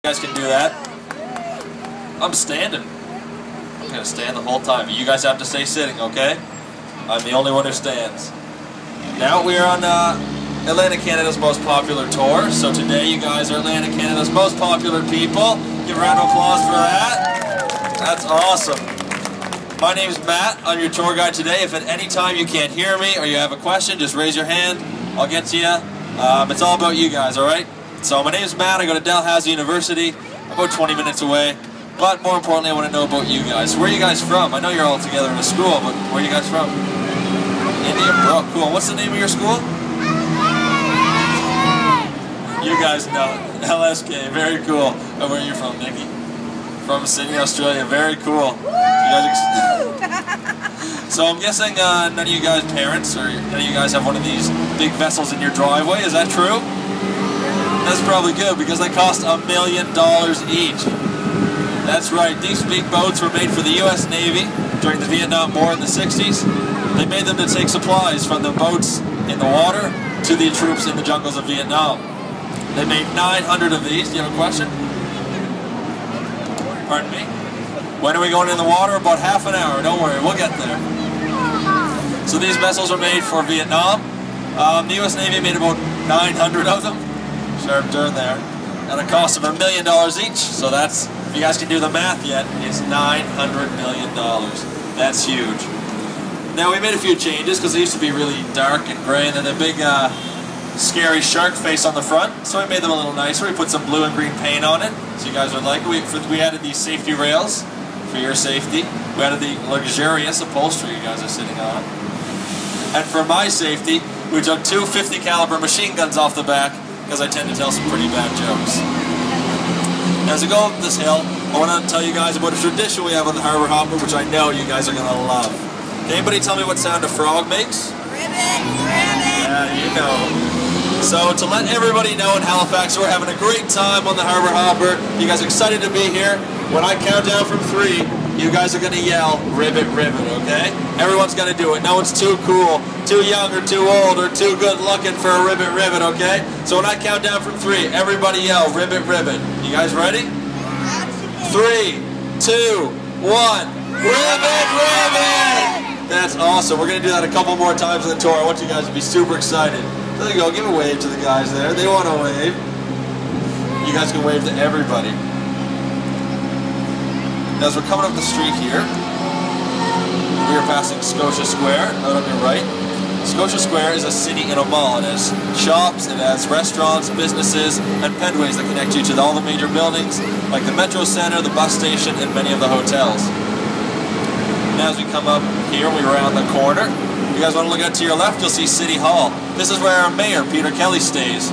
guys can do that. I'm standing. I'm gonna stand the whole time. You guys have to stay sitting, okay? I'm the only one who stands. Now we're on Atlantic Canada's most popular tour. So today you guys are Atlantic Canada's most popular people. Give a round of applause for that. That's awesome. My name's Matt. I'm your tour guide today. If at any time you can't hear me or you have a question, just raise your hand. I'll get to you. It's all about you guys, alright? So my name's Matt. I go to Dalhousie University, about 20 minutes away. But more importantly, I want to know about you guys. Where are you guys from? I know you're all together in a school, but where are you guys from? India, bro. Cool. What's the name of your school? You guys know. LSK. Very cool. And where are you from, Nikki? From Sydney, Australia. Very cool. So I'm guessing none of you guys parents or none of you guys have one of these big vessels in your driveway. Is that true? That's probably good because they cost $1 million each. That's right. These big boats were made for the U.S. Navy during the Vietnam War in the 60s. They made them to take supplies from the boats in the water to the troops in the jungles of Vietnam. They made 900 of these. Do you have a question? Pardon me? When are we going in the water? About half an hour. Don't worry, we'll get there. So these vessels are made for Vietnam. The U.S. Navy made about 900 of them. Sharp turn there. At a cost of $1 million each. So that's, if you guys can do the math yet, it's $900 million. That's huge. Now we made a few changes because they used to be really dark and gray, and then the big scary shark face on the front. So we made them a little nicer. We put some blue and green paint on it, so you guys would like it. We added these safety rails for your safety. We added the luxurious upholstery you guys are sitting on. And for my safety, we took two 50 caliber machine guns off the back because I tend to tell some pretty bad jokes. Now, as we go up this hill, I want to tell you guys about a tradition we have on the Harbor Hopper, which I know you guys are going to love. Can anybody tell me what sound a frog makes? Ribbit, ribbit. Yeah, you know. So to let everybody know in Halifax, we're having a great time on the Harbor Hopper. You guys are excited to be here. When I count down from 3, you guys are going to yell, ribbit, ribbit, okay? Everyone's going to do it. No one's too cool, too young, or too old, or too good looking for a ribbit, ribbit, okay? So when I count down from 3, everybody yell, ribbit, ribbit. You guys ready? 3, 2, 1, ribbit, ribbit! That's awesome. We're going to do that a couple more times on the tour. I want you guys to be super excited. There you go. Give a wave to the guys there. They want to wave. You guys can wave to everybody. Now, as we're coming up the street here, we are passing Scotia Square, out on your right. Scotia Square is a city in a mall. It has shops, it has restaurants, businesses, and pedways that connect you to all the major buildings, like the Metro Center, the bus station, and many of the hotels. Now, as we come up here, we round the corner. If you guys want to look out to your left, you'll see City Hall. This is where our mayor, Peter Kelly, stays.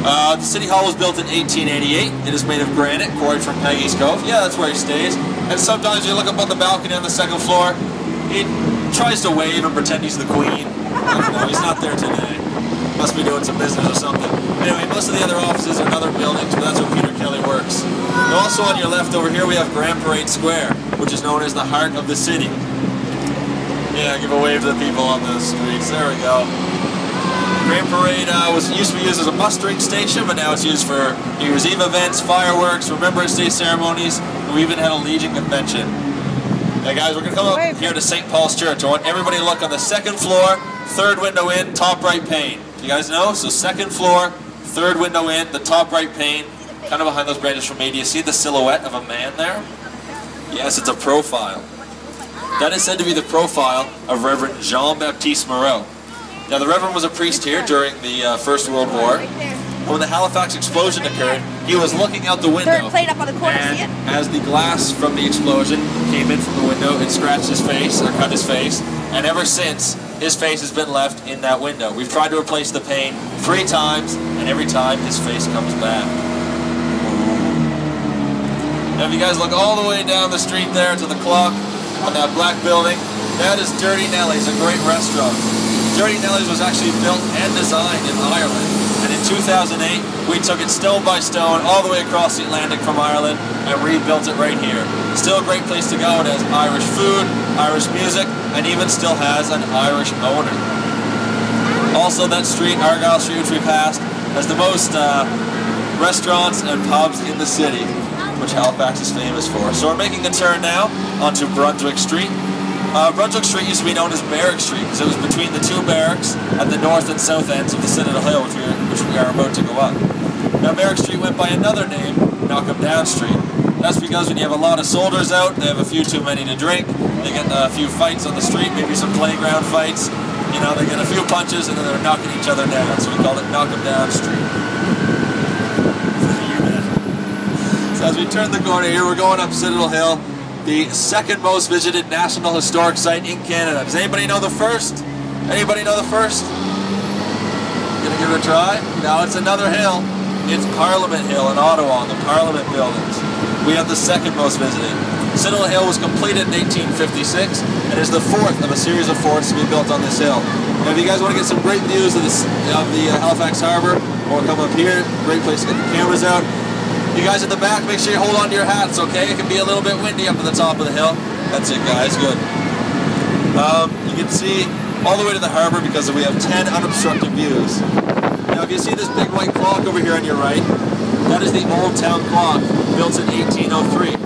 The City Hall was built in 1888. It is made of granite, quarried from Peggy's Cove. Yeah, that's where he stays. And sometimes you look up on the balcony on the 2nd floor, he tries to wave and pretend he's the queen. I don't know, he's not there today. Must be doing some business or something. Anyway, most of the other offices are in other buildings, but that's where Peter Kelly works. And also on your left over here, we have Grand Parade Square, which is known as the heart of the city. Yeah, give a wave to the people on the streets. There we go. Grand Parade used to be used as a mustering station, but now it's used for New Year's Eve events, fireworks, Remembrance Day ceremonies, and we even had a Legion convention. Hey guys, we're going to come up here to St. Paul's Church. I want everybody to look on the 2nd floor, 3rd window in, top right pane. You guys know? So 2nd floor, 3rd window in, the top right pane, kind of behind those branches from me. Do you see the silhouette of a man there? Yes, it's a profile. That is said to be the profile of Reverend Jean-Baptiste Moreau. Now, the Reverend was a priest here during the First World War. When the Halifax explosion occurred, he was looking out the window. Third plate up on the corner, see it? As the glass from the explosion came in from the window, it scratched his face, or cut his face, and ever since, his face has been left in that window. We've tried to replace the pane 3 times, and every time his face comes back. Now, if you guys look all the way down the street there to the clock on that black building, that is Dirty Nelly's, a great restaurant. Dirty Nelly's was actually built and designed in Ireland, and in 2008 we took it stone by stone all the way across the Atlantic from Ireland and rebuilt it right here. Still a great place to go. It has Irish food, Irish music, and even still has an Irish owner. Also, that street, Argyle Street, which we passed, has the most restaurants and pubs in the city, which Halifax is famous for. So we're making a turn now onto Brunswick Street. Brunswick Street used to be known as Barrack Street because it was between the two barracks at the north and south ends of the Citadel Hill, which we are about to go up. Now Barrack Street went by another name, Knock-em Down Street. That's because when you have a lot of soldiers out, they have a few too many to drink, they get a few fights on the street, maybe some playground fights, you know, they get a few punches and then they're knocking each other down, so we call it Knock-em Down Street. So as we turn the corner here, we're going up Citadel Hill, the second most visited National Historic Site in Canada. Does anybody know the first? Anybody know the first? Gonna give it a try? No, it's another hill. It's Parliament Hill in Ottawa, the Parliament buildings. We have the second most visited. Citadel Hill was completed in 1856 and is the fourth of a series of forts to be built on this hill. Now if you guys want to get some great views of the Halifax Harbour, or come up here, great place to get the cameras out. You guys at the back, make sure you hold on to your hats, okay? It can be a little bit windy up at the top of the hill. That's it, guys, good. You can see all the way to the harbour because we have 10 unobstructed views. Now if you see this big white clock over here on your right, that is the Old Town Clock, built in 1803.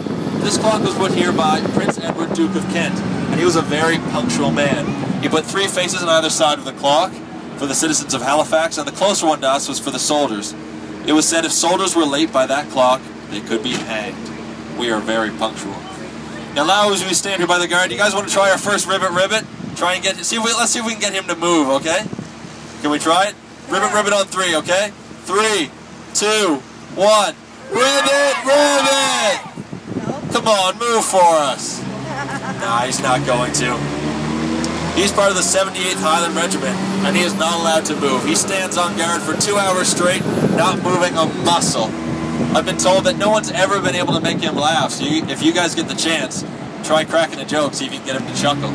This clock was put here by Prince Edward, Duke of Kent, and he was a very punctual man. He put 3 faces on either side of the clock for the citizens of Halifax, and the closer one to us was for the soldiers. It was said if soldiers were late by that clock, they could be hanged. We are very punctual. Now as we stand here by the guard, you guys want to try our first ribbit? Try and get, let's see if we can get him to move, okay? Can we try it? Ribbit on 3, okay? 3, 2, 1. Ribbit! Come on, move for us. Nah, he's not going to. He's part of the 78th Highland Regiment, and he is not allowed to move. He stands on guard for 2 hours straight, not moving a muscle. I've been told that no one's ever been able to make him laugh, so if you guys get the chance, try cracking a joke, see if you can get him to chuckle.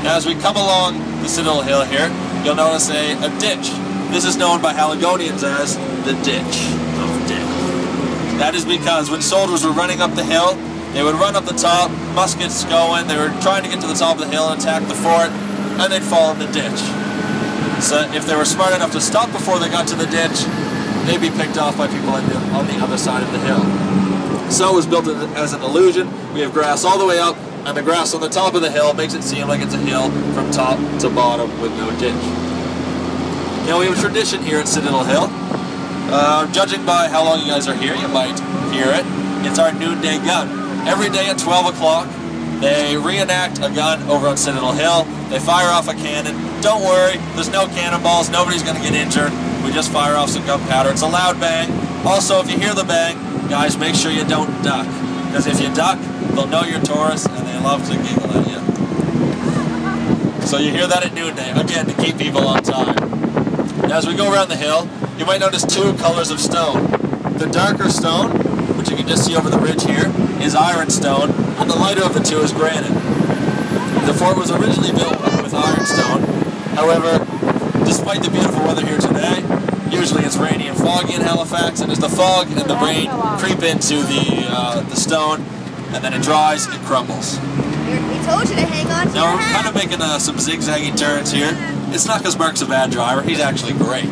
Now as we come along the Citadel Hill here, you'll notice a ditch. This is known by Haligonians as the Ditch of Death. That is because when soldiers were running up the hill, they would run up the top, muskets going, they were trying to get to the top of the hill and attack the fort, and they'd fall in the ditch. So if they were smart enough to stop before they got to the ditch, they'd be picked off by people on the other side of the hill. So it was built as an illusion. We have grass all the way up, and the grass on the top of the hill makes it seem like it's a hill from top to bottom with no ditch. Now we have a tradition here at Citadel Hill. Judging by how long you guys are here, you might hear it. It's our noonday gun. Every day at 12 o'clock, they reenact a gun over on Citadel Hill. They fire off a cannon. Don't worry, there's no cannonballs, nobody's going to get injured. We just fire off some gunpowder. It's a loud bang. Also, if you hear the bang, guys, make sure you don't duck. Because if you duck, they'll know you're tourists and they love to giggle at you. So you hear that at noonday, again, to keep people on time. Now as we go around the hill, you might notice 2 colors of stone. The darker stone, which you can just see over the ridge here, is ironstone, and the lighter of the 2 is granite. The fort was originally built with ironstone. However, despite the beautiful weather here today, usually it's rainy and foggy in Halifax, and as the fog and the rain creep into the stone, and then it dries, it crumbles. We told you to hang on to Now your we're hat. kind of making some zigzaggy turns here. It's not because Mark's a bad driver, he's actually great.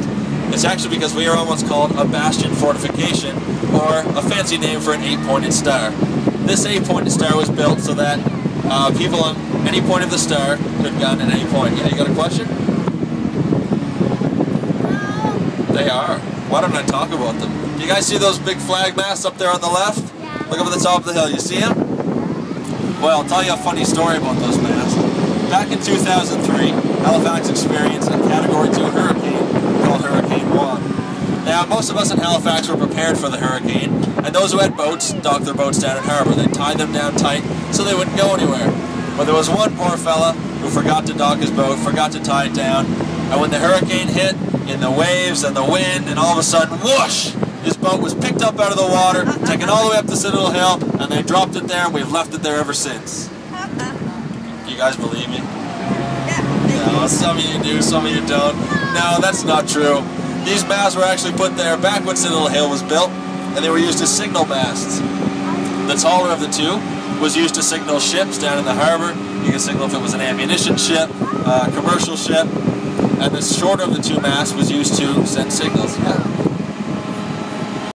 It's actually because we are on what's called a bastion fortification, or a fancy name for an 8-pointed star. This 8-pointed star was built so that people on any point of the star could gun at any point. Yeah, you got a question? They are. Why don't I talk about them? Do you guys see those big flag masts up there on the left? Yeah. Look up at the top of the hill. You see them? Well, I'll tell you a funny story about those masts. Back in 2003, Halifax experienced a Category 2 hurricane called Hurricane Juan. Now, most of us in Halifax were prepared for the hurricane, and those who had boats docked their boats down in harbor. They tied them down tight so they wouldn't go anywhere. But there was one poor fella who forgot to dock his boat, forgot to tie it down, and when the hurricane hit, in the waves and the wind, and all of a sudden, whoosh! His boat was picked up out of the water, taken all the way up to Citadel Hill, and they dropped it there, and we've left it there ever since. Do you guys believe me? No, some of you do, some of you don't. No, that's not true. These masts were actually put there back when Citadel Hill was built, and they were used as signal masts. The taller of the 2 was used to signal ships down in the harbor. You can signal if it was an ammunition ship, a commercial ship, and the shorter of the 2 masts was used to send signals. Yeah.